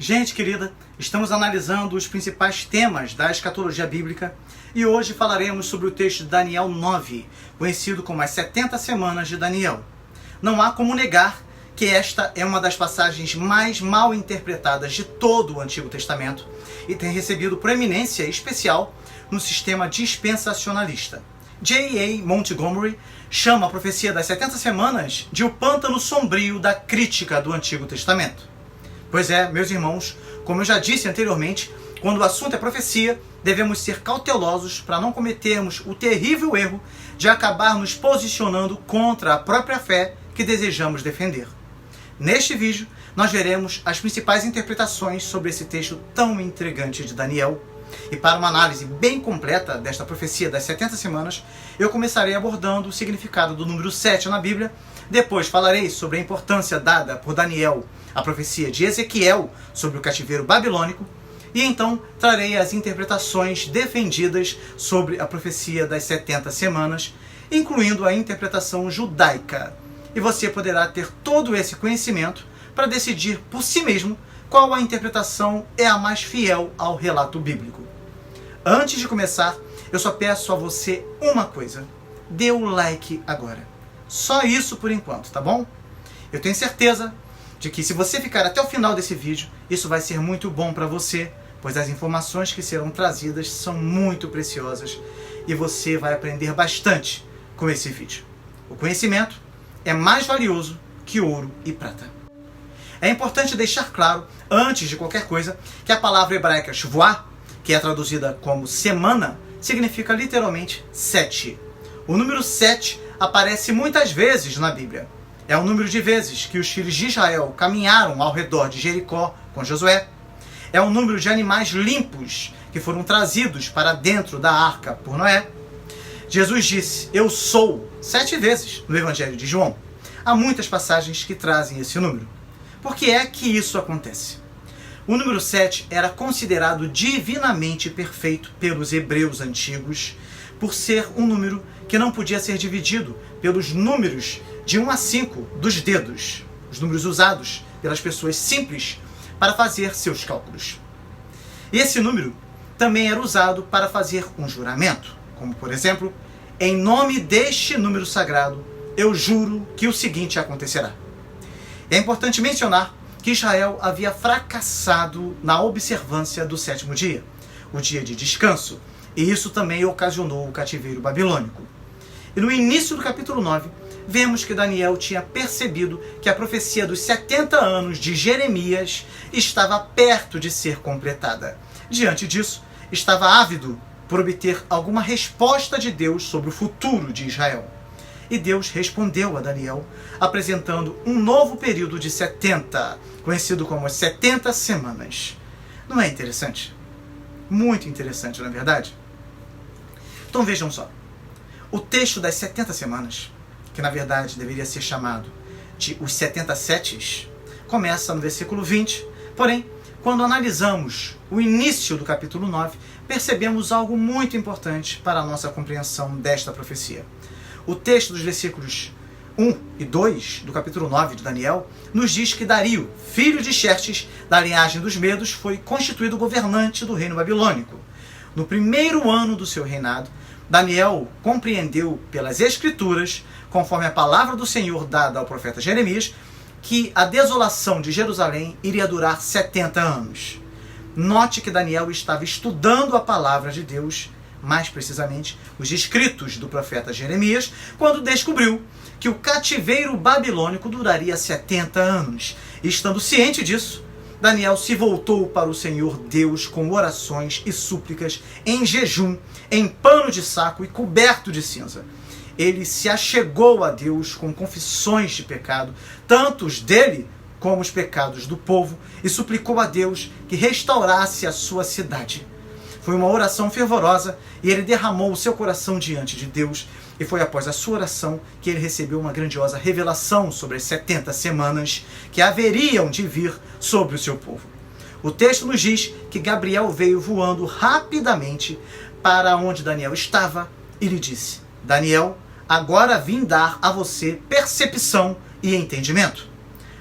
Gente querida, estamos analisando os principais temas da escatologia bíblica e hoje falaremos sobre o texto de Daniel 9, conhecido como as 70 semanas de Daniel. Não há como negar que esta é uma das passagens mais mal interpretadas de todo o Antigo Testamento e tem recebido proeminência especial no sistema dispensacionalista. J.A. Montgomery chama a profecia das 70 semanas de o pântano sombrio da crítica do Antigo Testamento. Pois é, meus irmãos, como eu já disse anteriormente, quando o assunto é profecia, devemos ser cautelosos para não cometermos o terrível erro de acabar nos posicionando contra a própria fé que desejamos defender. Neste vídeo, nós veremos as principais interpretações sobre esse texto tão intrigante de Daniel. E para uma análise bem completa desta profecia das 70 semanas, eu começarei abordando o significado do número 7 na Bíblia. Depois falarei sobre a importância dada por Daniel à profecia de Ezequiel sobre o cativeiro babilônico. E então trarei as interpretações defendidas sobre a profecia das 70 semanas, incluindo a interpretação judaica. E você poderá ter todo esse conhecimento para decidir por si mesmo qual a interpretação é a mais fiel ao relato bíblico. Antes de começar, eu só peço a você uma coisa: dê o like agora. Só isso por enquanto, tá bom? Eu tenho certeza de que se você ficar até o final desse vídeo, isso vai ser muito bom para você, pois as informações que serão trazidas são muito preciosas e você vai aprender bastante com esse vídeo. O conhecimento é mais valioso que ouro e prata. É importante deixar claro, antes de qualquer coisa, que a palavra hebraica Shavuot, que é traduzida como semana, significa literalmente 7. O número 7 aparece muitas vezes na Bíblia. É o número de vezes que os filhos de Israel caminharam ao redor de Jericó com Josué. É o número de animais limpos que foram trazidos para dentro da arca por Noé. Jesus disse, eu sou, 7 vezes no Evangelho de João. Há muitas passagens que trazem esse número. Por que é que isso acontece? O número 7 era considerado divinamente perfeito pelos hebreus antigos, por ser um número que não podia ser dividido pelos números de 1 a 5 dos dedos, os números usados pelas pessoas simples para fazer seus cálculos. E esse número também era usado para fazer um juramento, como por exemplo, em nome deste número sagrado, eu juro que o seguinte acontecerá. É importante mencionar que Israel havia fracassado na observância do 7º dia, o dia de descanso, e isso também ocasionou o cativeiro babilônico. E no início do capítulo 9, vemos que Daniel tinha percebido que a profecia dos 70 anos de Jeremias estava perto de ser completada. Diante disso, estava ávido por obter alguma resposta de Deus sobre o futuro de Israel. E Deus respondeu a Daniel, apresentando um novo período de 70, conhecido como as 70 semanas. Não é interessante? Muito interessante, não é verdade? Então vejam só. O texto das 70 semanas, que na verdade deveria ser chamado de os 70 setes, começa no versículo 20. Porém, quando analisamos o início do capítulo 9, percebemos algo muito importante para a nossa compreensão desta profecia. O texto dos versículos 1 e 2 do capítulo 9 de Daniel nos diz que Dario, filho de Xerxes, da linhagem dos Medos, foi constituído governante do reino babilônico. No primeiro ano do seu reinado, Daniel compreendeu pelas Escrituras, conforme a palavra do Senhor dada ao profeta Jeremias, que a desolação de Jerusalém iria durar 70 anos. Note que Daniel estava estudando a palavra de Deus, mais precisamente os escritos do profeta Jeremias, quando descobriu que o cativeiro babilônico duraria 70 anos. E estando ciente disso, Daniel se voltou para o Senhor Deus com orações e súplicas, em jejum, em pano de saco e coberto de cinza. Ele se achegou a Deus com confissões de pecado, tanto os dele como os pecados do povo, e suplicou a Deus que restaurasse a sua cidade. Foi uma oração fervorosa e ele derramou o seu coração diante de Deus. E foi após a sua oração que ele recebeu uma grandiosa revelação sobre as 70 semanas que haveriam de vir sobre o seu povo. O texto nos diz que Gabriel veio voando rapidamente para onde Daniel estava e lhe disse: Daniel, agora vim dar a você percepção e entendimento.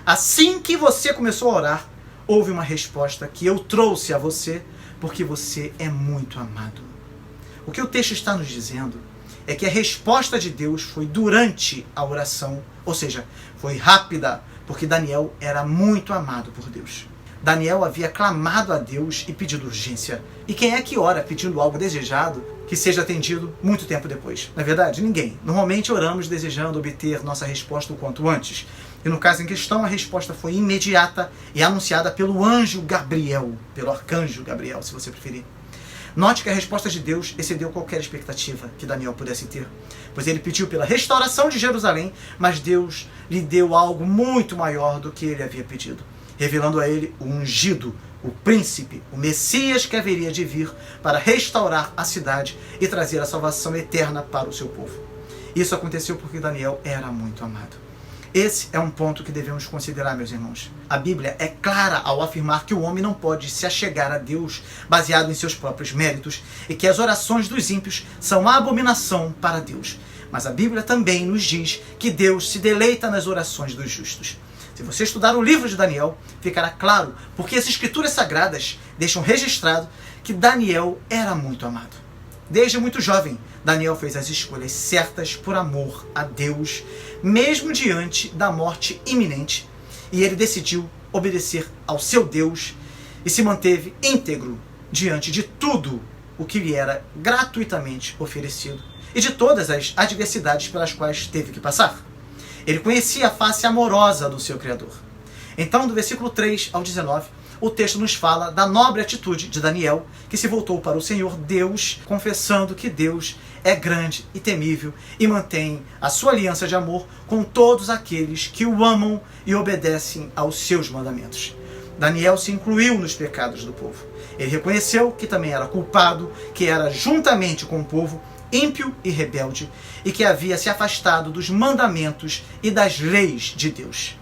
Assim que você começou a orar, houve uma resposta que eu trouxe a você, porque você é muito amado. O que o texto está nos dizendo é que a resposta de Deus foi durante a oração, ou seja, foi rápida, porque Daniel era muito amado por Deus. Daniel havia clamado a Deus e pedido urgência. E quem é que ora pedindo algo desejado que seja atendido muito tempo depois? Na verdade, ninguém. Normalmente oramos desejando obter nossa resposta o quanto antes. E no caso em questão, a resposta foi imediata e anunciada pelo anjo Gabriel, pelo arcanjo Gabriel, se você preferir. Note que a resposta de Deus excedeu qualquer expectativa que Daniel pudesse ter, pois ele pediu pela restauração de Jerusalém, mas Deus lhe deu algo muito maior do que ele havia pedido, revelando a ele o ungido, o príncipe, o Messias que haveria de vir para restaurar a cidade e trazer a salvação eterna para o seu povo. Isso aconteceu porque Daniel era muito amado. Esse é um ponto que devemos considerar, meus irmãos. A Bíblia é clara ao afirmar que o homem não pode se achegar a Deus baseado em seus próprios méritos e que as orações dos ímpios são abominação para Deus. Mas a Bíblia também nos diz que Deus se deleita nas orações dos justos. Se você estudar o livro de Daniel, ficará claro porque as escrituras sagradas deixam registrado que Daniel era muito amado. Desde muito jovem, Daniel fez as escolhas certas por amor a Deus, mesmo diante da morte iminente, e ele decidiu obedecer ao seu Deus e se manteve íntegro diante de tudo o que lhe era gratuitamente oferecido e de todas as adversidades pelas quais teve que passar. Ele conhecia a face amorosa do seu Criador. Então, do versículo 3 ao 19, o texto nos fala da nobre atitude de Daniel, que se voltou para o Senhor Deus, confessando que Deus é grande e temível e mantém a sua aliança de amor com todos aqueles que o amam e obedecem aos seus mandamentos. Daniel se incluiu nos pecados do povo. Ele reconheceu que também era culpado, que era juntamente com o povo ímpio e rebelde e que havia se afastado dos mandamentos e das leis de Deus.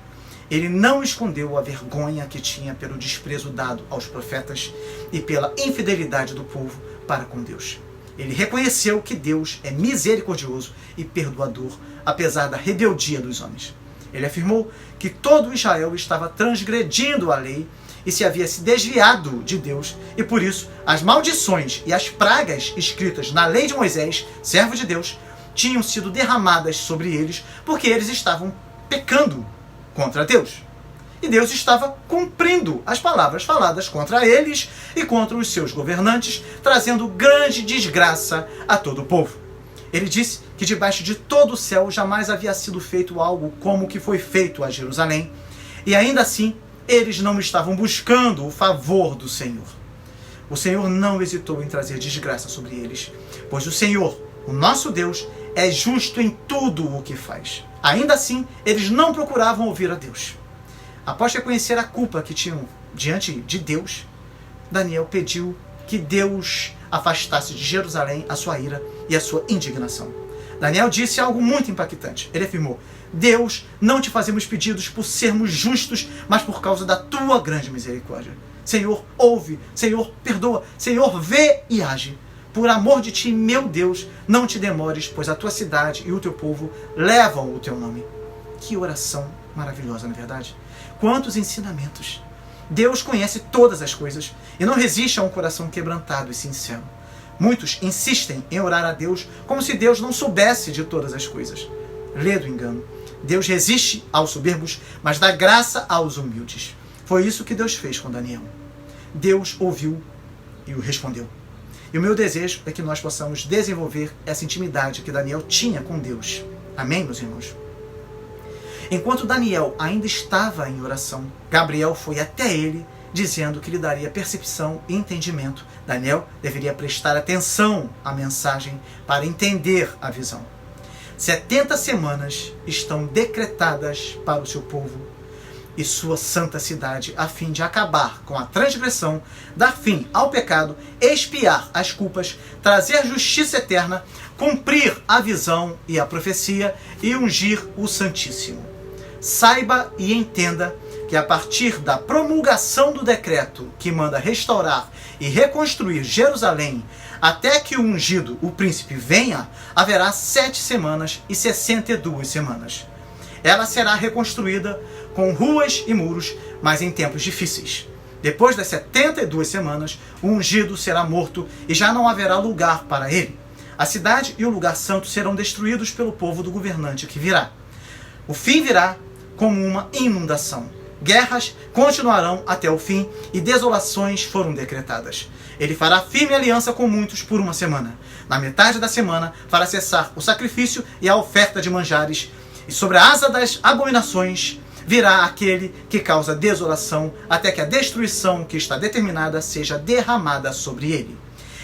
Ele não escondeu a vergonha que tinha pelo desprezo dado aos profetas e pela infidelidade do povo para com Deus. Ele reconheceu que Deus é misericordioso e perdoador, apesar da rebeldia dos homens. Ele afirmou que todo Israel estava transgredindo a lei e se havia se desviado de Deus, e por isso as maldições e as pragas escritas na lei de Moisés, servo de Deus, tinham sido derramadas sobre eles porque eles estavam pecando contra Deus. E Deus estava cumprindo as palavras faladas contra eles e contra os seus governantes, trazendo grande desgraça a todo o povo. Ele disse que debaixo de todo o céu jamais havia sido feito algo como o que foi feito a Jerusalém, e ainda assim eles não estavam buscando o favor do Senhor. O Senhor não hesitou em trazer desgraça sobre eles, pois o Senhor, o nosso Deus, é justo em tudo o que faz. Ainda assim, eles não procuravam ouvir a Deus. Após reconhecer a culpa que tinham diante de Deus, Daniel pediu que Deus afastasse de Jerusalém a sua ira e a sua indignação. Daniel disse algo muito impactante. Ele afirmou: Deus, não te fazemos pedidos por sermos justos, mas por causa da tua grande misericórdia. Senhor, ouve, Senhor, perdoa, Senhor, vê e age. Por amor de ti, meu Deus, não te demores, pois a tua cidade e o teu povo levam o teu nome. Que oração maravilhosa, não é verdade? Quantos ensinamentos! Deus conhece todas as coisas e não resiste a um coração quebrantado e sincero. Muitos insistem em orar a Deus como se Deus não soubesse de todas as coisas. Lê do engano. Deus resiste aos soberbos, mas dá graça aos humildes. Foi isso que Deus fez com Daniel. Deus ouviu e o respondeu. E o meu desejo é que nós possamos desenvolver essa intimidade que Daniel tinha com Deus. Amém, meus irmãos? Enquanto Daniel ainda estava em oração, Gabriel foi até ele, dizendo que lhe daria percepção e entendimento. Daniel deveria prestar atenção à mensagem para entender a visão. 70 semanas estão decretadas para o seu povo e sua santa cidade, a fim de acabar com a transgressão, dar fim ao pecado, expiar as culpas, trazer justiça eterna, cumprir a visão e a profecia e ungir o Santíssimo. Saiba e entenda que a partir da promulgação do decreto que manda restaurar e reconstruir Jerusalém, até que o ungido, o príncipe, venha, haverá 7 semanas e 62 semanas. Ela será reconstruída com ruas e muros, mas em tempos difíceis. Depois das 72 semanas, o ungido será morto e já não haverá lugar para ele. A cidade e o lugar santo serão destruídos pelo povo do governante que virá. O fim virá como uma inundação. Guerras continuarão até o fim e desolações foram decretadas. Ele fará firme aliança com muitos por uma semana. Na metade da semana fará cessar o sacrifício e a oferta de manjares, e sobre a asa das abominações virá aquele que causa desolação, até que a destruição que está determinada seja derramada sobre ele.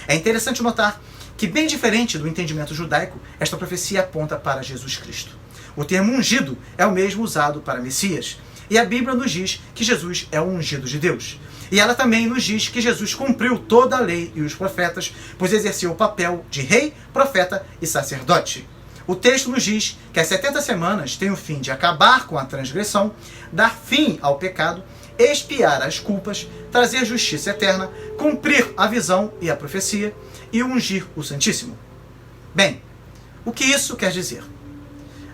É interessante notar que, bem diferente do entendimento judaico, esta profecia aponta para Jesus Cristo. O termo ungido é o mesmo usado para Messias, e a Bíblia nos diz que Jesus é o ungido de Deus. E ela também nos diz que Jesus cumpriu toda a lei e os profetas, pois exerceu o papel de rei, profeta e sacerdote. O texto nos diz que as 70 semanas têm o fim de acabar com a transgressão, dar fim ao pecado, expiar as culpas, trazer justiça eterna, cumprir a visão e a profecia e ungir o Santíssimo. Bem, o que isso quer dizer?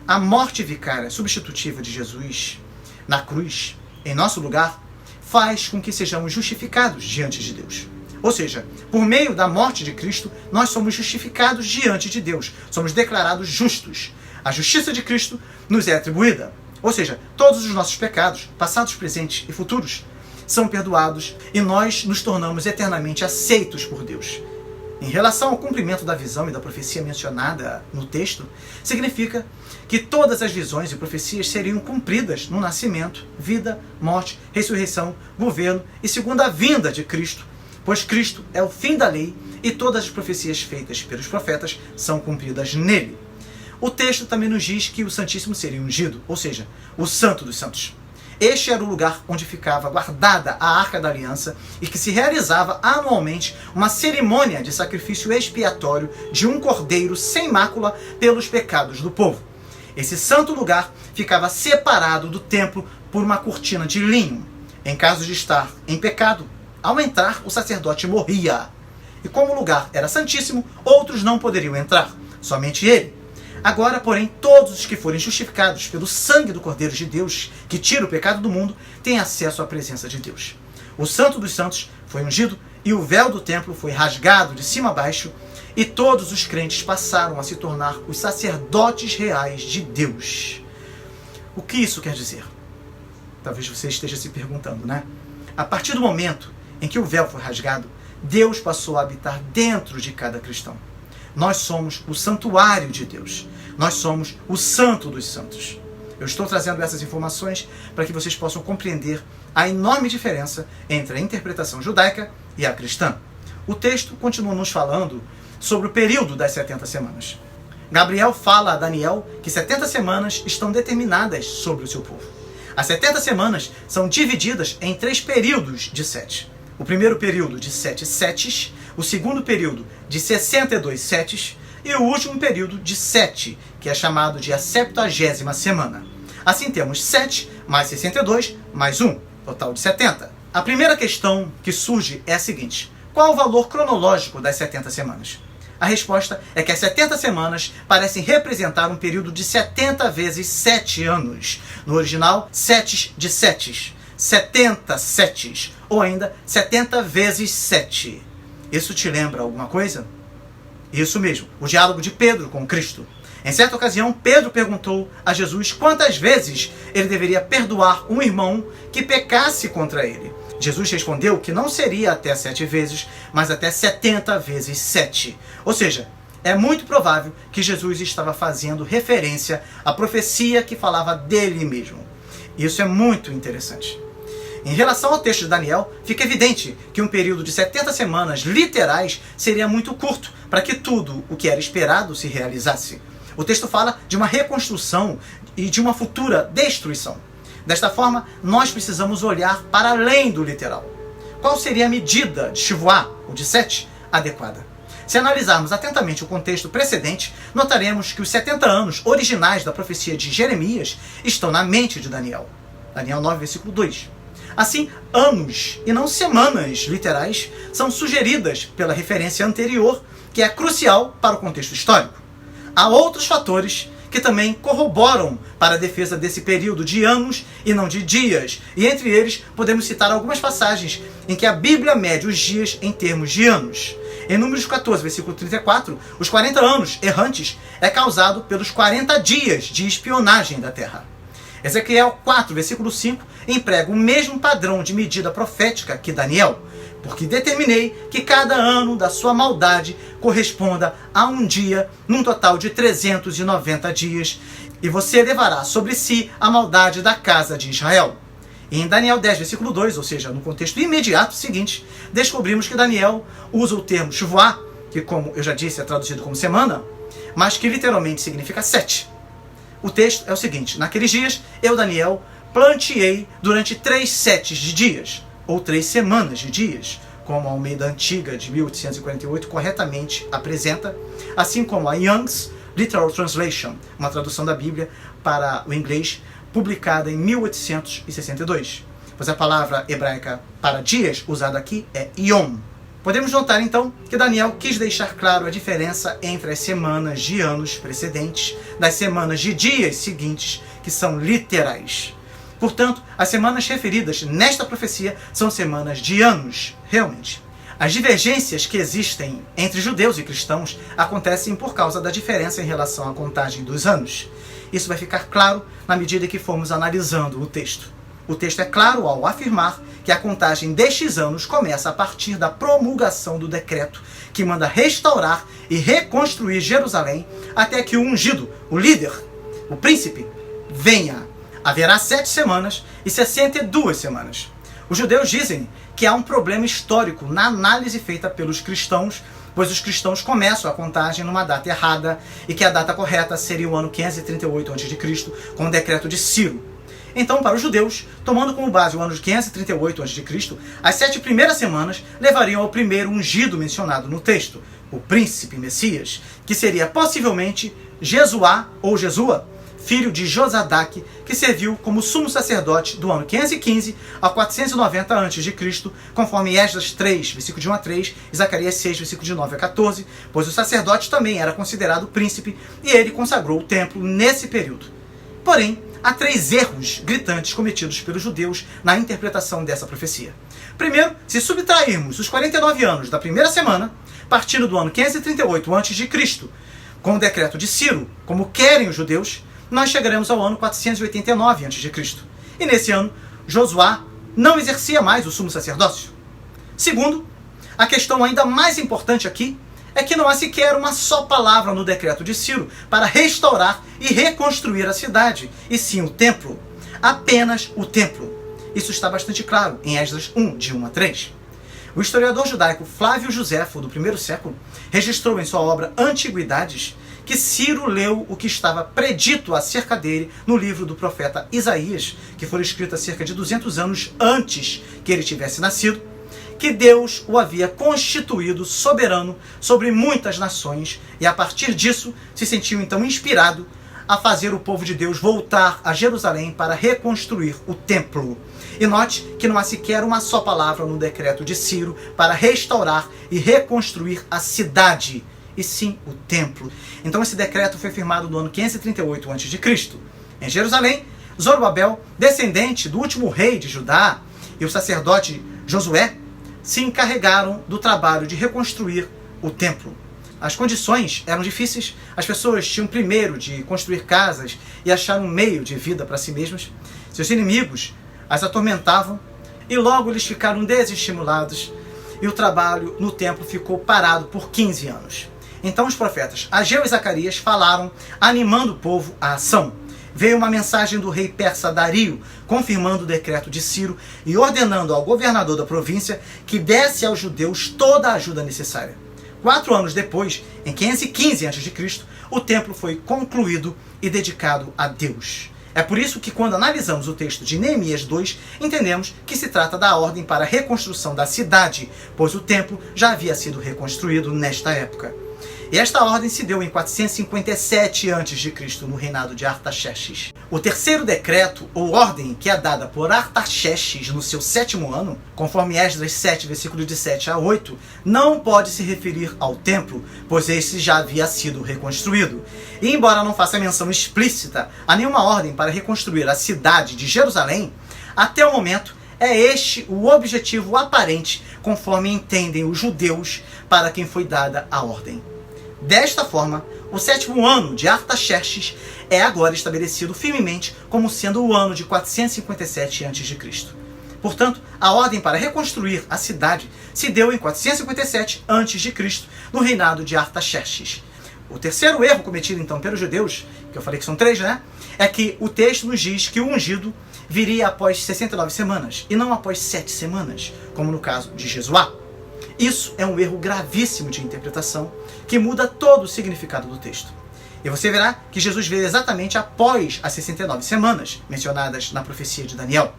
A morte vicária substitutiva de Jesus na cruz, em nosso lugar, faz com que sejamos justificados diante de Deus. Ou seja, por meio da morte de Cristo, nós somos justificados diante de Deus. Somos declarados justos. A justiça de Cristo nos é atribuída. Ou seja, todos os nossos pecados, passados, presentes e futuros, são perdoados e nós nos tornamos eternamente aceitos por Deus. Em relação ao cumprimento da visão e da profecia mencionada no texto, significa que todas as visões e profecias seriam cumpridas no nascimento, vida, morte, ressurreição, governo e segunda vinda de Cristo, pois Cristo é o fim da lei e todas as profecias feitas pelos profetas são cumpridas nele. O texto também nos diz que o Santíssimo seria ungido, ou seja, o Santo dos Santos. Este era o lugar onde ficava guardada a Arca da Aliança e que se realizava anualmente uma cerimônia de sacrifício expiatório de um cordeiro sem mácula pelos pecados do povo. Esse santo lugar ficava separado do templo por uma cortina de linho. Em caso de estar em pecado, ao entrar, o sacerdote morria. E como o lugar era santíssimo, outros não poderiam entrar, somente ele. Agora, porém, todos os que forem justificados pelo sangue do Cordeiro de Deus, que tira o pecado do mundo, têm acesso à presença de Deus. O Santo dos Santos foi ungido e o véu do templo foi rasgado de cima a baixo, e todos os crentes passaram a se tornar os sacerdotes reais de Deus. O que isso quer dizer? Talvez você esteja se perguntando, né? A partir do momento em que o véu foi rasgado, Deus passou a habitar dentro de cada cristão. Nós somos o santuário de Deus. Nós somos o Santo dos Santos. Eu estou trazendo essas informações para que vocês possam compreender a enorme diferença entre a interpretação judaica e a cristã. O texto continua nos falando sobre o período das 70 semanas. Gabriel fala a Daniel que 70 semanas estão determinadas sobre o seu povo. As 70 semanas são divididas em 3 períodos de 7. O primeiro período de 7 setes, o segundo período de 62 setes e o último período de 7, que é chamado de a 70ª semana. Assim temos 7 mais 62 mais 1, total de 70. A primeira questão que surge é a seguinte: qual o valor cronológico das 70 semanas? A resposta é que as 70 semanas parecem representar um período de 70 vezes 7 anos. No original, setes de setes. 70 setes, ou ainda 70 vezes 7. Isso te lembra alguma coisa? Isso mesmo, o diálogo de Pedro com Cristo. Em certa ocasião, Pedro perguntou a Jesus quantas vezes ele deveria perdoar um irmão que pecasse contra ele. Jesus respondeu que não seria até 7 vezes, mas até 70 vezes 7. Ou seja, é muito provável que Jesus estava fazendo referência à profecia que falava dele mesmo. Isso é muito interessante. Em relação ao texto de Daniel, fica evidente que um período de 70 semanas literais seria muito curto para que tudo o que era esperado se realizasse. O texto fala de uma reconstrução e de uma futura destruição. Desta forma, nós precisamos olhar para além do literal. Qual seria a medida de Shavuot, ou de 7, adequada? Se analisarmos atentamente o contexto precedente, notaremos que os 70 anos originais da profecia de Jeremias estão na mente de Daniel. Daniel 9, versículo 2. Assim, anos e não semanas literais são sugeridas pela referência anterior, que é crucial para o contexto histórico. Há outros fatores que também corroboram para a defesa desse período de anos e não de dias. E entre eles podemos citar algumas passagens em que a Bíblia mede os dias em termos de anos. Em Números 14, versículo 34, os 40 anos errantes é causado pelos 40 dias de espionagem da terra. Ezequiel 4, versículo 5, emprega o mesmo padrão de medida profética que Daniel, porque determinei que cada ano da sua maldade corresponda a um dia, num total de 390 dias, e você levará sobre si a maldade da casa de Israel. E em Daniel 10, versículo 2, ou seja, no contexto imediato seguinte, descobrimos que Daniel usa o termo Shavuá, que, como eu já disse, é traduzido como semana, mas que literalmente significa 7. O texto é o seguinte: naqueles dias, eu, Daniel, planteei durante 3 setes de dias, ou 3 semanas de dias, como a Almeida Antiga de 1848 corretamente apresenta, assim como a Young's Literal Translation, uma tradução da Bíblia para o inglês, publicada em 1862. Pois a palavra hebraica para dias usada aqui é Yom. Podemos notar então que Daniel quis deixar claro a diferença entre as semanas de anos precedentes das semanas de dias seguintes, que são literais. Portanto, as semanas referidas nesta profecia são semanas de anos, realmente. As divergências que existem entre judeus e cristãos acontecem por causa da diferença em relação à contagem dos anos. Isso vai ficar claro na medida que formos analisando o texto. O texto é claro ao afirmar que a contagem destes anos começa a partir da promulgação do decreto que manda restaurar e reconstruir Jerusalém até que o ungido, o líder, o príncipe, venha. Haverá 7 semanas e 62 semanas. Os judeus dizem que há um problema histórico na análise feita pelos cristãos, pois os cristãos começam a contagem numa data errada e que a data correta seria o ano 538 a.C., com o decreto de Ciro. Então, para os judeus, tomando como base o ano de 538 a.C., as 7 primeiras semanas levariam ao primeiro ungido mencionado no texto, o príncipe Messias, que seria possivelmente Jesuá ou Jesua, filho de Josadaque, que serviu como sumo sacerdote do ano 515 a 490 a.C., conforme Esdras 3, versículo de 1 a 3, e Zacarias 6, versículo de 9 a 14, pois o sacerdote também era considerado príncipe e ele consagrou o templo nesse período. Porém, há 3 erros gritantes cometidos pelos judeus na interpretação dessa profecia. Primeiro, se subtrairmos os 49 anos da primeira semana, partindo do ano 538 a.C., com o decreto de Ciro, como querem os judeus, nós chegaremos ao ano 489 a.C. E nesse ano, Josué não exercia mais o sumo sacerdócio. Segundo, a questão ainda mais importante aqui é que não há sequer uma só palavra no decreto de Ciro para restaurar e reconstruir a cidade, e sim o templo. Apenas o templo. Isso está bastante claro em Esdras 1, de 1 a 3. O historiador judaico Flávio Josefo, do primeiro século, registrou em sua obra Antiguidades que Ciro leu o que estava predito acerca dele no livro do profeta Isaías, que foi escrito há cerca de 200 anos antes que ele tivesse nascido, que Deus o havia constituído soberano sobre muitas nações e a partir disso se sentiu então inspirado a fazer o povo de Deus voltar a Jerusalém para reconstruir o templo. E note que não há sequer uma só palavra no decreto de Ciro para restaurar e reconstruir a cidade, e sim o templo. Então esse decreto foi firmado no ano 538 a.C. Em Jerusalém, Zorobabel, descendente do último rei de Judá, e o sacerdote Josué se encarregaram do trabalho de reconstruir o templo. As condições eram difíceis, as pessoas tinham primeiro de construir casas e achar um meio de vida para si mesmas. Seus inimigos as atormentavam e logo eles ficaram desestimulados e o trabalho no templo ficou parado por 15 anos. Então os profetas Ageu e Zacarias falaram, animando o povo à ação. Veio uma mensagem do rei persa Dario, confirmando o decreto de Ciro e ordenando ao governador da província que desse aos judeus toda a ajuda necessária. 4 anos depois, em 515 a.C., o templo foi concluído e dedicado a Deus. É por isso que quando analisamos o texto de Neemias 2, entendemos que se trata da ordem para a reconstrução da cidade, pois o templo já havia sido reconstruído nesta época. E esta ordem se deu em 457 a.C., no reinado de Artaxerxes. O terceiro decreto, ou ordem, que é dada por Artaxerxes no seu 7º ano, conforme Esdras 7, versículos de 7 a 8, não pode se referir ao templo, pois este já havia sido reconstruído. E embora não faça menção explícita a nenhuma ordem para reconstruir a cidade de Jerusalém, até o momento é este o objetivo aparente, conforme entendem os judeus para quem foi dada a ordem. Desta forma, o 7º ano de Artaxerxes é agora estabelecido firmemente como sendo o ano de 457 a.C. Portanto, a ordem para reconstruir a cidade se deu em 457 a.C., no reinado de Artaxerxes. O terceiro erro cometido então pelos judeus, que eu falei que são 3, né? É que o texto nos diz que o ungido viria após 69 semanas e não após 7 semanas, como no caso de Jesuá. Isso é um erro gravíssimo de interpretação que muda todo o significado do texto. E você verá que Jesus veio exatamente após as 69 semanas mencionadas na profecia de Daniel.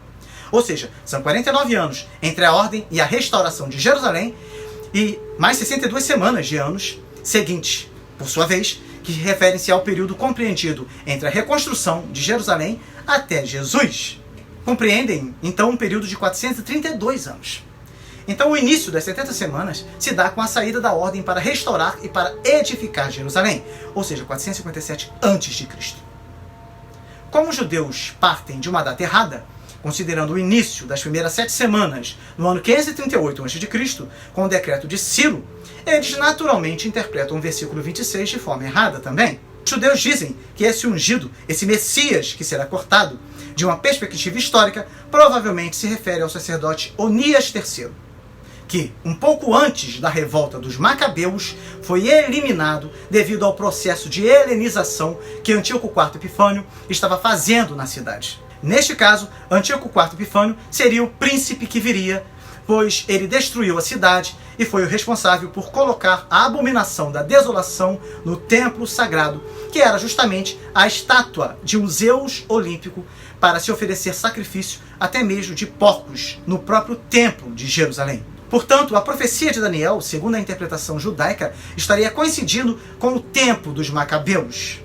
Ou seja, são 49 anos entre a ordem e a restauração de Jerusalém e mais 62 semanas de anos seguintes, por sua vez, que referem-se ao período compreendido entre a reconstrução de Jerusalém até Jesus. Compreendem, então, um período de 432 anos. Então, o início das 70 semanas se dá com a saída da ordem para restaurar e para edificar Jerusalém, ou seja, 457 a.C. Como os judeus partem de uma data errada, considerando o início das primeiras 7 semanas no ano 538 a.C., com o decreto de Ciro, eles naturalmente interpretam o versículo 26 de forma errada também. Os judeus dizem que esse ungido, esse Messias que será cortado, de uma perspectiva histórica, provavelmente se refere ao sacerdote Onias III, que, um pouco antes da revolta dos Macabeus, foi eliminado devido ao processo de helenização que Antíoco IV Epifânio estava fazendo na cidade. Neste caso, Antíoco IV Epifânio seria o príncipe que viria, pois ele destruiu a cidade e foi o responsável por colocar a abominação da desolação no templo sagrado, que era justamente a estátua de um Zeus olímpico, para se oferecer sacrifício até mesmo de porcos no próprio templo de Jerusalém. Portanto, a profecia de Daniel, segundo a interpretação judaica, estaria coincidindo com o tempo dos Macabeus.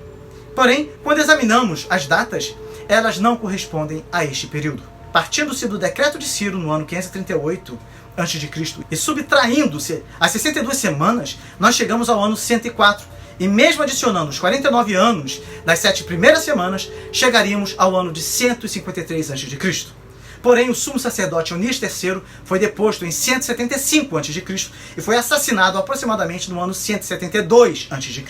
Porém, quando examinamos as datas, elas não correspondem a este período. Partindo-se do decreto de Ciro no ano 538 a.C. e subtraindo-se as 62 semanas, nós chegamos ao ano 104. E mesmo adicionando os 49 anos das 7 primeiras semanas, chegaríamos ao ano de 153 a.C. Porém, o sumo sacerdote Onias III foi deposto em 175 a.C. e foi assassinado aproximadamente no ano 172 a.C.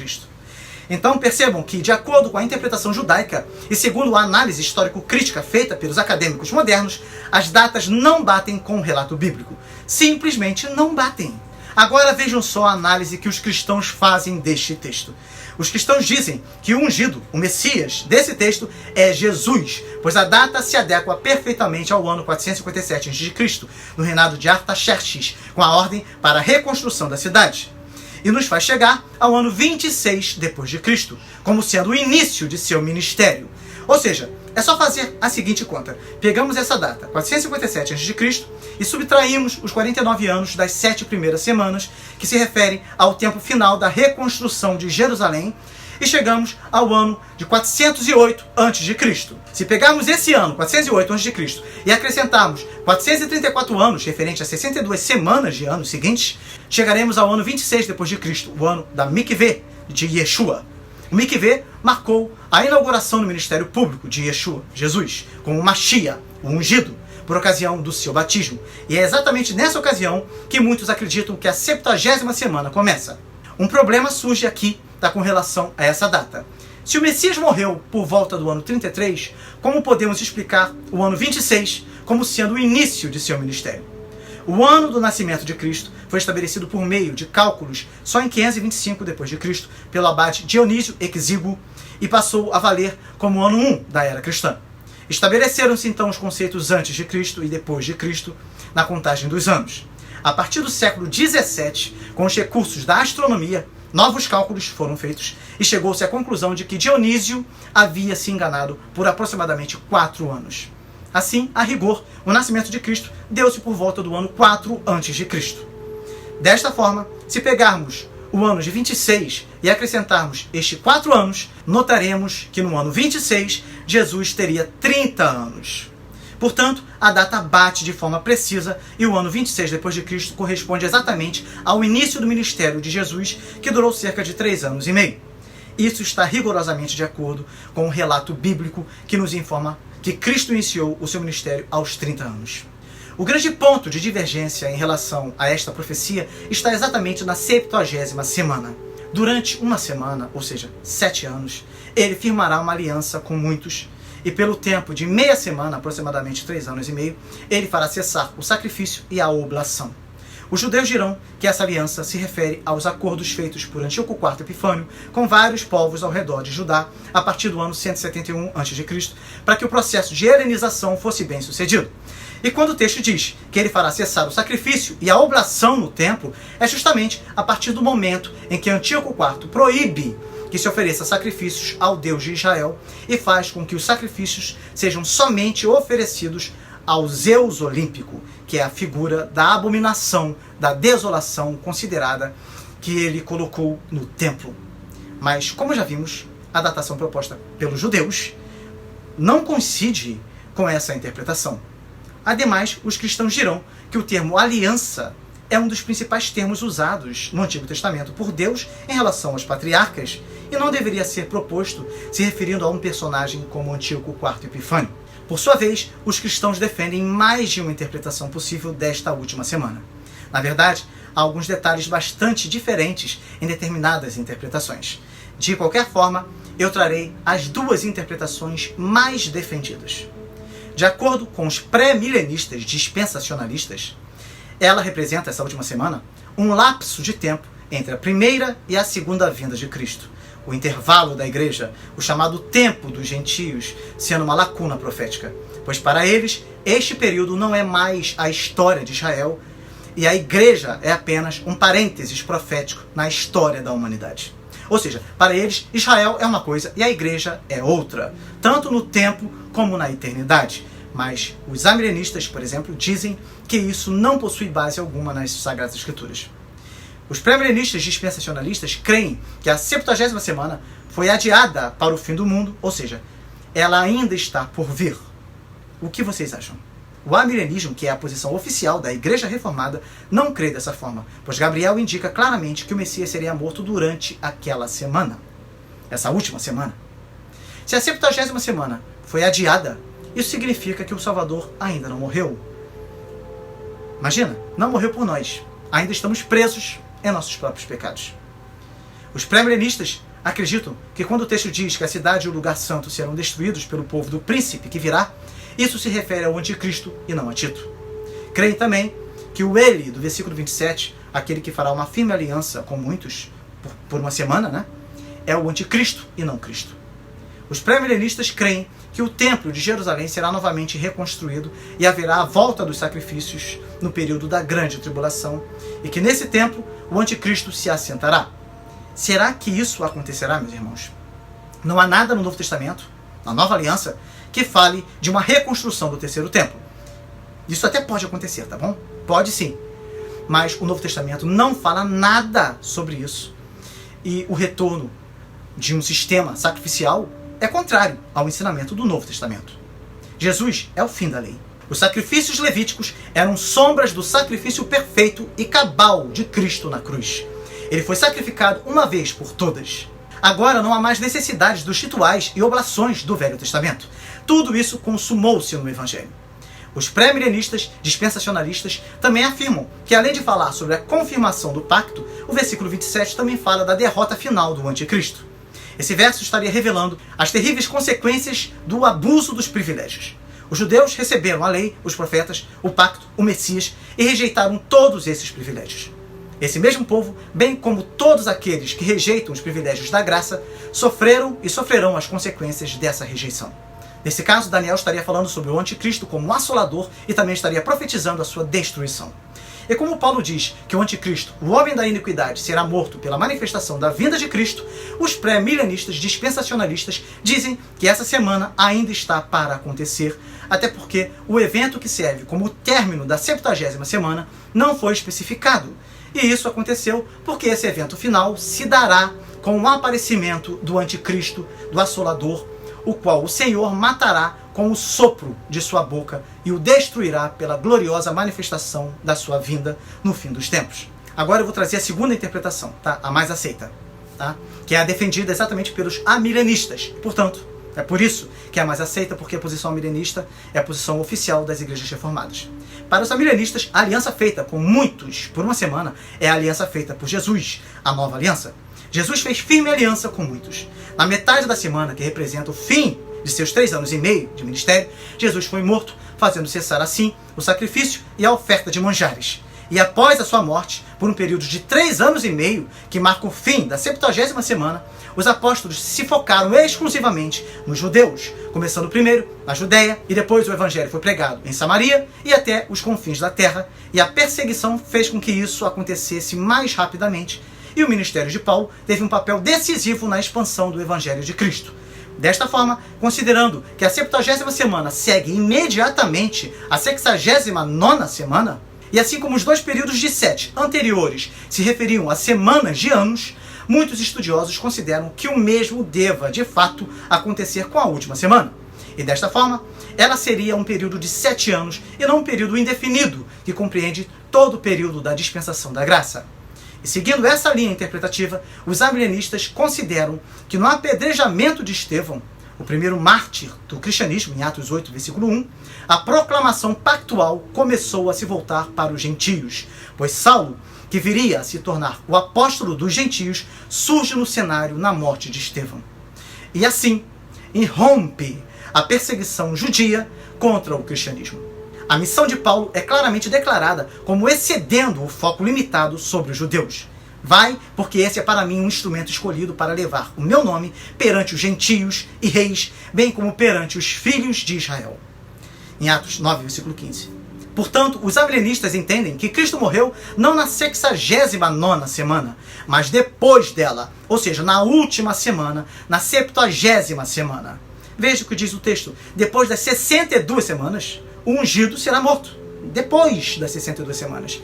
Então percebam que, de acordo com a interpretação judaica e segundo a análise histórico-crítica feita pelos acadêmicos modernos, as datas não batem com o relato bíblico. Simplesmente não batem. Agora vejam só a análise que os cristãos fazem deste texto. Os cristãos dizem que o ungido, o Messias, desse texto é Jesus, pois a data se adequa perfeitamente ao ano 457 a.C., no reinado de Artaxerxes, com a ordem para a reconstrução da cidade. E nos faz chegar ao ano 26 d.C., como sendo o início de seu ministério. Ou seja, é só fazer a seguinte conta. Pegamos essa data, 457 a.C., e subtraímos os 49 anos das 7 primeiras semanas, que se referem ao tempo final da reconstrução de Jerusalém, e chegamos ao ano de 408 a.C. Se pegarmos esse ano, 408 a.C., e acrescentarmos 434 anos, referente a 62 semanas de anos seguintes, chegaremos ao ano 26 d.C., o ano da Mikveh de Yeshua. O Mikveh marcou a inauguração do ministério público de Yeshua, Jesus, como Mashiach, o ungido, por ocasião do seu batismo. E é exatamente nessa ocasião que muitos acreditam que a 70ª semana começa. Um problema surge aqui com relação a essa data. Se o Messias morreu por volta do ano 33, como podemos explicar o ano 26 como sendo o início de seu ministério? O ano do nascimento de Cristo foi estabelecido por meio de cálculos só em 525 d.C. pelo abade Dionísio Exíguo e passou a valer como o ano 1 da era cristã. Estabeleceram-se então os conceitos antes de Cristo e depois de Cristo na contagem dos anos. A partir do século XVII, com os recursos da astronomia, novos cálculos foram feitos e chegou-se à conclusão de que Dionísio havia se enganado por aproximadamente 4 anos. Assim, a rigor, o nascimento de Cristo deu-se por volta do ano 4 a.C. Desta forma, se pegarmos o ano de 26 e acrescentarmos estes 4 anos, notaremos que no ano 26 Jesus teria 30 anos. Portanto, a data bate de forma precisa e o ano 26 depois de Cristo corresponde exatamente ao início do ministério de Jesus, que durou cerca de 3 anos e meio. Isso está rigorosamente de acordo com o relato bíblico que nos informa que Cristo iniciou o seu ministério aos 30 anos. O grande ponto de divergência em relação a esta profecia está exatamente na 70ª semana. Durante uma semana, ou seja, 7 anos, ele firmará uma aliança com muitos, e pelo tempo de meia semana, aproximadamente 3 anos e meio, ele fará cessar o sacrifício e a oblação. Os judeus dirão que essa aliança se refere aos acordos feitos por Antíoco IV Epifânio com vários povos ao redor de Judá a partir do ano 171 a.C., para que o processo de helenização fosse bem sucedido. E quando o texto diz que ele fará cessar o sacrifício e a oblação no templo, é justamente a partir do momento em que Antíoco IV proíbe que se ofereça sacrifícios ao Deus de Israel e faz com que os sacrifícios sejam somente oferecidos ao Zeus Olímpico, que é a figura da abominação, da desolação considerada que ele colocou no templo. Mas, como já vimos, a datação proposta pelos judeus não coincide com essa interpretação. Ademais, os cristãos dirão que o termo aliança é um dos principais termos usados no Antigo Testamento por Deus em relação aos patriarcas e não deveria ser proposto se referindo a um personagem como Antíoco IV Epifânio. Por sua vez, os cristãos defendem mais de uma interpretação possível desta última semana. Na verdade, há alguns detalhes bastante diferentes em determinadas interpretações. De qualquer forma, eu trarei as 2 interpretações mais defendidas. De acordo com os pré-milenistas dispensacionalistas, ela representa, essa última semana, um lapso de tempo entre a primeira e a segunda vinda de Cristo. O intervalo da igreja, o chamado tempo dos gentios, sendo uma lacuna profética. Pois para eles, este período não é mais a história de Israel e a igreja é apenas um parênteses profético na história da humanidade. Ou seja, para eles, Israel é uma coisa e a igreja é outra, tanto no tempo como na eternidade. Mas os amilenistas, por exemplo, dizem que isso não possui base alguma nas Sagradas Escrituras. Os pré-milenistas dispensacionalistas creem que a 70ª semana foi adiada para o fim do mundo, ou seja, ela ainda está por vir. O que vocês acham? O amilenismo, que é a posição oficial da Igreja Reformada, não crê dessa forma, pois Gabriel indica claramente que o Messias seria morto durante aquela semana, essa última semana. Se a 70ª semana foi adiada, isso significa que o Salvador ainda não morreu. Imagina, não morreu por nós. Ainda estamos presos em nossos próprios pecados. Os pré-milenistas acreditam que quando o texto diz que a cidade e o lugar santo serão destruídos pelo povo do príncipe que virá, isso se refere ao anticristo e não a Tito. Creem também que o Ele, do versículo 27, aquele que fará uma firme aliança com muitos por uma semana, é o anticristo e não Cristo. Os pré-milenistas creem que o templo de Jerusalém será novamente reconstruído e haverá a volta dos sacrifícios no período da grande tribulação e que nesse templo o anticristo se assentará. Será que isso acontecerá, meus irmãos? Não há nada no Novo Testamento, na Nova Aliança, que fale de uma reconstrução do terceiro templo. Isso até pode acontecer, tá bom? Pode sim. Mas o Novo Testamento não fala nada sobre isso. E o retorno de um sistema sacrificial é contrário ao ensinamento do Novo Testamento. Jesus é o fim da lei. Os sacrifícios levíticos eram sombras do sacrifício perfeito e cabal de Cristo na cruz. Ele foi sacrificado uma vez por todas. Agora não há mais necessidade dos rituais e oblações do Velho Testamento. Tudo isso consumou-se no Evangelho. Os pré-milenistas dispensacionalistas também afirmam que, além de falar sobre a confirmação do pacto, o versículo 27 também fala da derrota final do anticristo. Esse verso estaria revelando as terríveis consequências do abuso dos privilégios. Os judeus receberam a lei, os profetas, o pacto, o Messias e rejeitaram todos esses privilégios. Esse mesmo povo, bem como todos aqueles que rejeitam os privilégios da graça, sofreram e sofrerão as consequências dessa rejeição. Nesse caso, Daniel estaria falando sobre o anticristo como um assolador e também estaria profetizando a sua destruição. E como Paulo diz que o anticristo, o homem da iniquidade, será morto pela manifestação da vinda de Cristo, os pré-milenistas dispensacionalistas dizem que essa semana ainda está para acontecer, até porque o evento que serve como o término da 70ª semana não foi especificado. E isso aconteceu porque esse evento final se dará com o aparecimento do anticristo, do assolador, o qual o Senhor matará com o sopro de sua boca e o destruirá pela gloriosa manifestação da sua vinda no fim dos tempos. Agora eu vou trazer a segunda interpretação, tá? A mais aceita, tá? Que é a defendida exatamente pelos amilenistas. Portanto, é por isso que é a mais aceita, porque a posição amilenista é a posição oficial das igrejas reformadas. Para os amilenistas, a aliança feita com muitos por uma semana é a aliança feita por Jesus, a nova aliança. Jesus fez firme aliança com muitos. Na metade da semana, que representa o fim de seus 3 anos e meio de ministério, Jesus foi morto, fazendo cessar assim o sacrifício e a oferta de manjares. E após a sua morte, por um período de 3 anos e meio, que marca o fim da 70ª semana, os apóstolos se focaram exclusivamente nos judeus, começando primeiro na Judéia, e depois o evangelho foi pregado em Samaria e até os confins da terra, e a perseguição fez com que isso acontecesse mais rapidamente, e o ministério de Paulo teve um papel decisivo na expansão do evangelho de Cristo. Desta forma, considerando que a 70ª semana segue imediatamente a 69ª semana, e assim como os 2 períodos de 7 anteriores se referiam a semanas de anos, muitos estudiosos consideram que o mesmo deva, de fato, acontecer com a última semana. E desta forma, ela seria um período de 7 anos e não um período indefinido, que compreende todo o período da dispensação da graça. E seguindo essa linha interpretativa, os amilenistas consideram que no apedrejamento de Estevão, o primeiro mártir do cristianismo, em Atos 8, versículo 1, a proclamação pactual começou a se voltar para os gentios, pois Saulo, que viria a se tornar o apóstolo dos gentios, surge no cenário na morte de Estevão. E assim, irrompe a perseguição judia contra o cristianismo. A missão de Paulo é claramente declarada como excedendo o foco limitado sobre os judeus. Vai, porque esse é para mim um instrumento escolhido para levar o meu nome perante os gentios e reis, bem como perante os filhos de Israel. Em Atos 9, versículo 15. Portanto, os amilenistas entendem que Cristo morreu não na 69ª semana, mas depois dela, ou seja, na última semana, na 70ª semana. Veja o que diz o texto. Depois das 62 semanas, o ungido será morto. Depois das 62 semanas.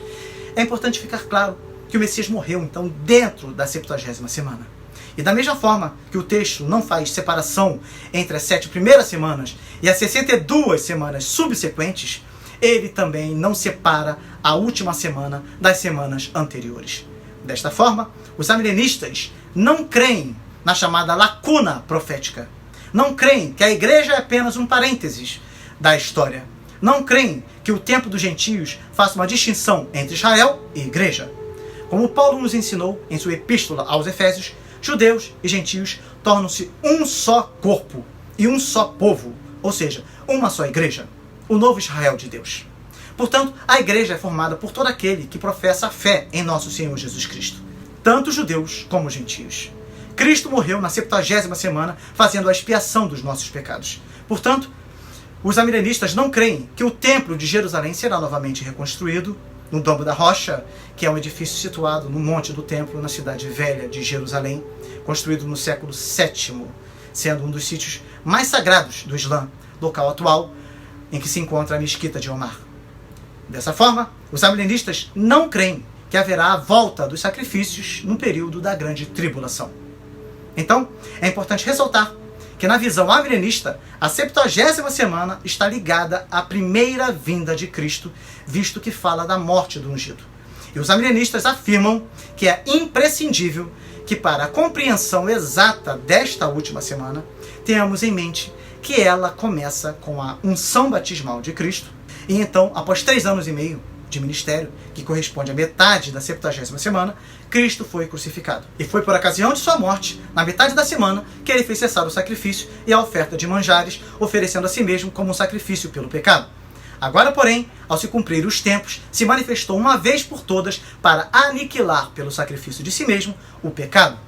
É importante ficar claro que o Messias morreu, então, dentro da 70ª semana. E da mesma forma que o texto não faz separação entre as 7 primeiras semanas e as 62 semanas subsequentes, ele também não separa a última semana das semanas anteriores. Desta forma, os amilenistas não creem na chamada lacuna profética. Não creem que a igreja é apenas um parênteses da história. Não creem que o tempo dos gentios faça uma distinção entre Israel e igreja. Como Paulo nos ensinou em sua epístola aos Efésios, judeus e gentios tornam-se um só corpo e um só povo, ou seja, uma só igreja, o novo Israel de Deus. Portanto, a igreja é formada por todo aquele que professa a fé em nosso Senhor Jesus Cristo, tanto judeus como gentios. Cristo morreu na 70ª semana, fazendo a expiação dos nossos pecados. Portanto, os amilenistas não creem que o templo de Jerusalém será novamente reconstruído no Domo da Rocha, que é um edifício situado no Monte do Templo, na cidade velha de Jerusalém, construído no século VII, sendo um dos sítios mais sagrados do Islã, local atual em que se encontra a Mesquita de Omar. Dessa forma, os amilenistas não creem que haverá a volta dos sacrifícios no período da grande tribulação. Então, é importante ressaltar que na visão amilenista, a 70ª semana está ligada à primeira vinda de Cristo, visto que fala da morte do ungido. E os amilenistas afirmam que é imprescindível que para a compreensão exata desta última semana, tenhamos em mente que ela começa com a unção batismal de Cristo, e então, após 3 anos e meio de ministério, que corresponde à metade da 70ª semana, Cristo foi crucificado. E foi por ocasião de sua morte, na metade da semana, que ele fez cessar o sacrifício e a oferta de manjares, oferecendo a si mesmo como um sacrifício pelo pecado. Agora, porém, ao se cumprir os tempos, se manifestou uma vez por todas para aniquilar pelo sacrifício de si mesmo o pecado.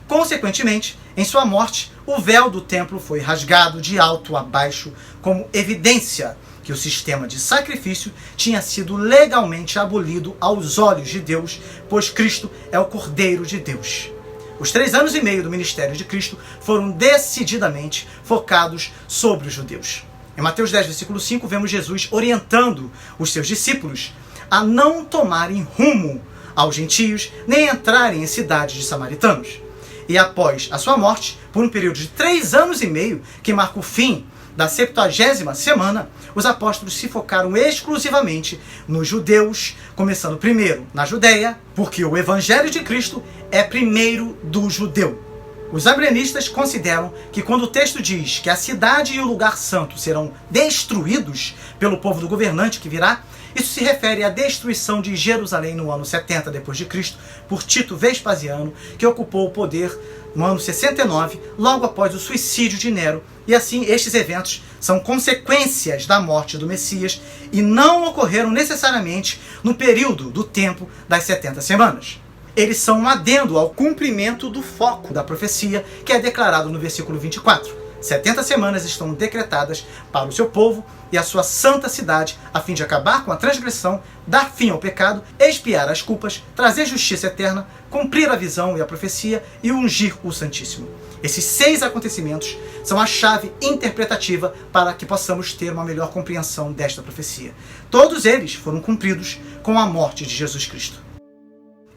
Consequentemente, em sua morte, o véu do templo foi rasgado de alto a baixo, como evidência que o sistema de sacrifício tinha sido legalmente abolido aos olhos de Deus, pois Cristo é o Cordeiro de Deus. Os 3 anos e meio do ministério de Cristo foram decididamente focados sobre os judeus. Em Mateus 10, versículo 5, vemos Jesus orientando os seus discípulos a não tomarem rumo aos gentios, nem entrarem em cidades de samaritanos. E após a sua morte, por um período de 3 anos e meio, que marca o fim da 70ª semana, os apóstolos se focaram exclusivamente nos judeus, começando primeiro na Judéia, porque o Evangelho de Cristo é primeiro do judeu. Os abranistas consideram que quando o texto diz que a cidade e o lugar santo serão destruídos pelo povo do governante que virá, isso se refere à destruição de Jerusalém no ano 70 d.C. por Tito Vespasiano, que ocupou o poder no ano 69, logo após o suicídio de Nero. E assim, estes eventos são consequências da morte do Messias e não ocorreram necessariamente no período do tempo das 70 semanas. Eles são um adendo ao cumprimento do foco da profecia, que é declarado no versículo 24. 70 semanas estão decretadas para o seu povo e a sua santa cidade, a fim de acabar com a transgressão, dar fim ao pecado, expiar as culpas, trazer justiça eterna, cumprir a visão e a profecia e ungir o Santíssimo. Esses 6 acontecimentos são a chave interpretativa para que possamos ter uma melhor compreensão desta profecia. Todos eles foram cumpridos com a morte de Jesus Cristo.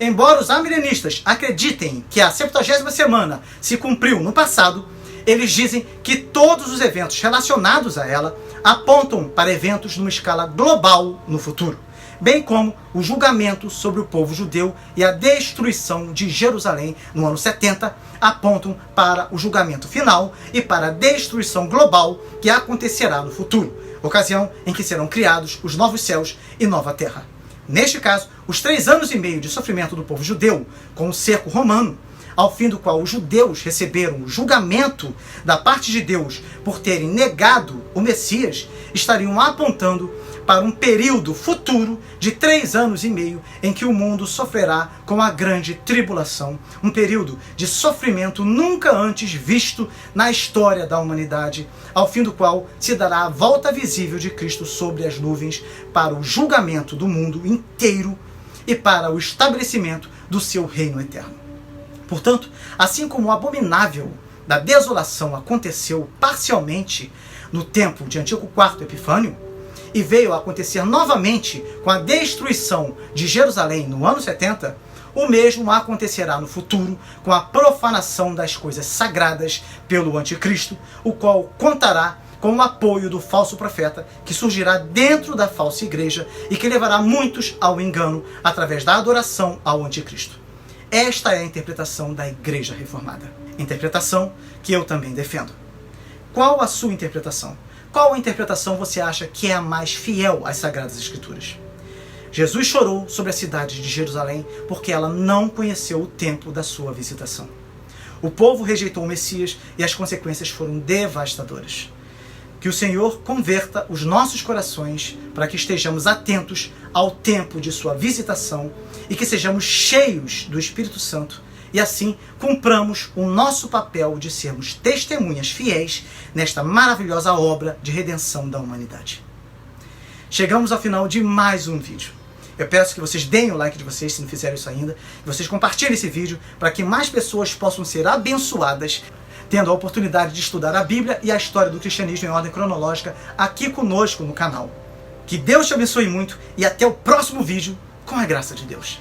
Embora os amilenistas acreditem que a 70ª semana se cumpriu no passado, eles dizem que todos os eventos relacionados a ela apontam para eventos numa escala global no futuro, bem como o julgamento sobre o povo judeu e a destruição de Jerusalém no ano 70 apontam para o julgamento final e para a destruição global que acontecerá no futuro, ocasião em que serão criados os novos céus e nova terra. Neste caso, os 3 anos e meio de sofrimento do povo judeu com o cerco romano, ao fim do qual os judeus receberam o julgamento da parte de Deus por terem negado o Messias, estariam apontando para um período futuro de 3 anos e meio em que o mundo sofrerá com a grande tribulação, um período de sofrimento nunca antes visto na história da humanidade, ao fim do qual se dará a volta visível de Cristo sobre as nuvens para o julgamento do mundo inteiro e para o estabelecimento do seu reino eterno. Portanto, assim como o abominável da desolação aconteceu parcialmente no tempo de Antíoco IV Epifânio, e veio a acontecer novamente com a destruição de Jerusalém no ano 70, o mesmo acontecerá no futuro com a profanação das coisas sagradas pelo anticristo, o qual contará com o apoio do falso profeta que surgirá dentro da falsa igreja e que levará muitos ao engano através da adoração ao anticristo. Esta é a interpretação da Igreja Reformada. Interpretação que eu também defendo. Qual a sua interpretação? Qual a interpretação você acha que é a mais fiel às Sagradas Escrituras? Jesus chorou sobre a cidade de Jerusalém porque ela não conheceu o tempo da sua visitação. O povo rejeitou o Messias e as consequências foram devastadoras. Que o Senhor converta os nossos corações para que estejamos atentos ao tempo de sua visitação e que sejamos cheios do Espírito Santo e assim cumpramos o nosso papel de sermos testemunhas fiéis nesta maravilhosa obra de redenção da humanidade. Chegamos ao final de mais um vídeo. Eu peço que vocês deem o like de vocês, se não fizeram isso ainda, e vocês compartilhem esse vídeo para que mais pessoas possam ser abençoadas, tendo a oportunidade de estudar a Bíblia e a história do cristianismo em ordem cronológica aqui conosco no canal. Que Deus te abençoe muito e até o próximo vídeo, com a graça de Deus.